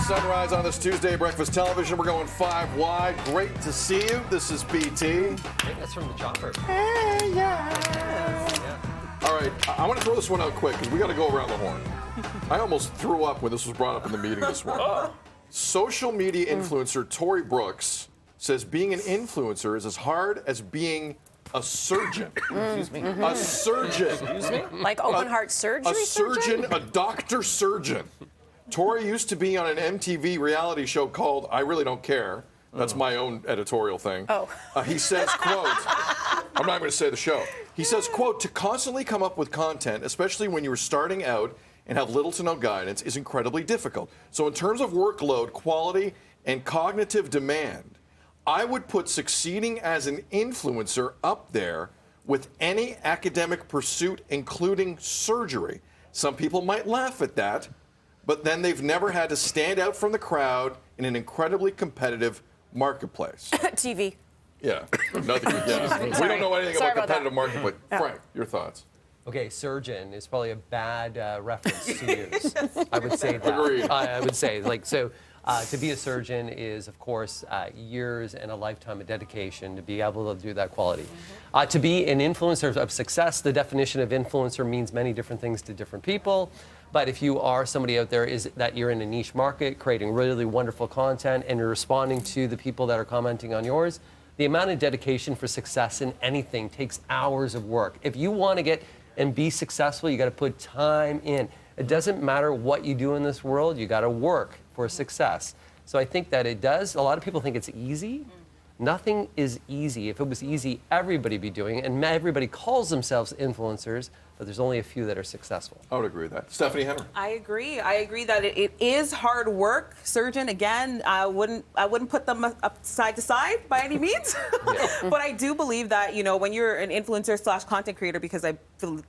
Sunrise on this Tuesday, Breakfast Television. We're going 5 wide. Great to see you. This is BT. I think that's from the Chopper. Hey, yeah. All right, I want to throw this one out quick because we got to go around the horn. I almost threw up when this was brought up in the meeting this morning. Social media influencer Tory Brooks says being an influencer is as hard as being a surgeon. Excuse me. A surgeon. Excuse me? Like open heart surgery? A surgeon, a doctor surgeon. Tory used to be on an MTV reality show called I Really Don't Care. That's my own editorial thing. Oh. He says, quote, I'm not going to say the show. He says, quote, to constantly come up with content, especially when you're starting out and have little to no guidance, is incredibly difficult. So in terms of workload, quality, and cognitive demand, I would put succeeding as an influencer up there with any academic pursuit, including surgery. Some people might laugh at that, but then they've never had to stand out from the crowd in an incredibly competitive marketplace. TV. Yeah, nothing. Yeah. We don't know anything Sorry about about that. competitive market, but Frank, your thoughts? Okay, surgeon is probably a bad reference to use. I would say that. Agreed. I would say, to be a surgeon is, of course, years and a lifetime of dedication to be able to do that quality. To be an influencer of success, the definition of influencer means many different things to different people. But if you are somebody out there, is that you're in a niche market, creating really wonderful content, and you're responding to the people that are commenting on yours, the amount of dedication for success in anything takes hours of work. If you want to get and be successful, you got to put time in. It doesn't matter what you do in this world, you got to work for success. So I think that it does. A lot of people think it's easy. Nothing is easy. If it was easy, everybody would be doing it, and everybody calls themselves influencers, but there's only a few that are successful. I would agree with that. Stephanie Henry. I agree. I agree that it is hard work. Surgeon, again, I wouldn't put them up side to side by any means. But I do believe that, when you're an influencer / content creator, because I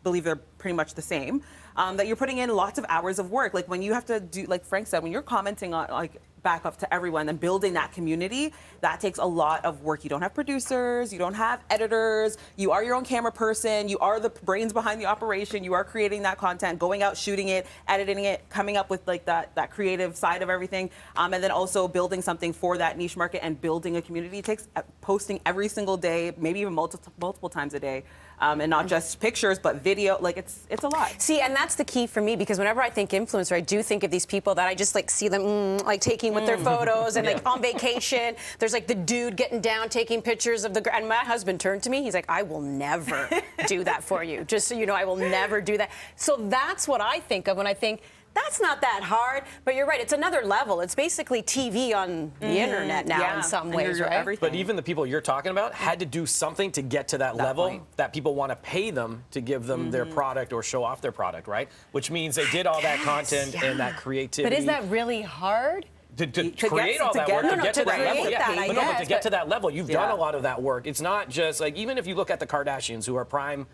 believe they're pretty much the same, that you're putting in lots of hours of work. Like when you have to do, like Frank said, when you're commenting on back up to everyone and building that community, that takes a lot of work. You don't have producers, you don't have editors, you are your own camera person, you are the brains behind the operation, you are creating that content, going out, shooting it, editing it, coming up with that creative side of everything, and then also building something for that niche market and building a community. It takes posting every single day, maybe even multiple times a day. And not just pictures, but video. It's a lot. See, and that's the key for me, because whenever I think influencer, I do think of these people that I just see them taking with their photos and on vacation. There's the dude getting down, taking pictures of and my husband turned to me. He's like, I will never do that for you. Just so you know, I will never do that. So that's what I think of when I think, that's not that hard, but you're right. It's another level. It's basically TV on the internet now in some ways, right? Everything. But even the people you're talking about had to do something to get to that level point. that people want to pay them to give them their product or show off their product, right? Which means they did all that content and that creativity. But is that really hard? To create all that work, to get to that level, but to get to that level, you've done a lot of that work. It's not just even if you look at the Kardashians, who are prime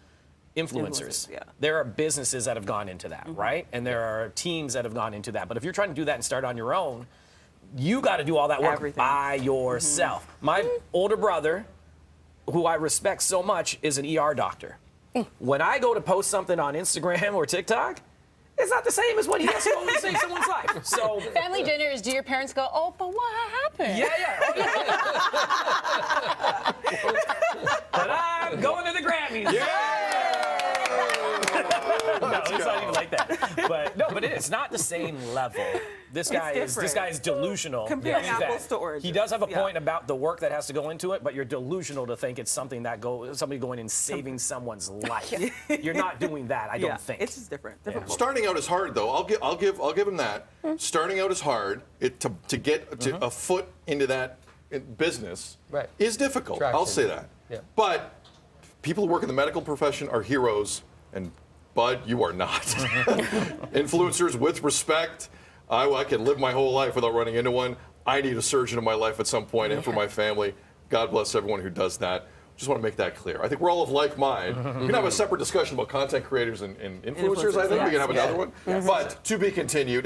influencers. There are businesses that have gone into that, right? And there are teams that have gone into that. But if you're trying to do that and start on your own, you got to do all that work by yourself. My older brother, who I respect so much, is an ER doctor. When I go to post something on Instagram or TikTok, it's not the same as when he has to go and save someone's life. So family dinners, do your parents go, oh, but what happened? But I'm going to the Grammys. No, it's not even like that. But it's not the same level. This guy is delusional. Comparing apples to oranges. He does have a point about the work that has to go into it, but you're delusional to think it's something somebody going and saving someone's life. You're not doing that, I don't think. It's just different. Starting out is hard, though. I'll give him that. Starting out is hard. To get a foot into that business is difficult. Traction. I'll say that. Yeah. But people who work in the medical profession are heroes, and Bud, you are not. Influencers, with respect, I can live my whole life without running into one. I need a surgeon in my life at some point, and for my family. God bless everyone who does that. Just want to make that clear. I think we're all of like mind. We can have a separate discussion about content creators and influencers. I think we can have another one. But to be continued.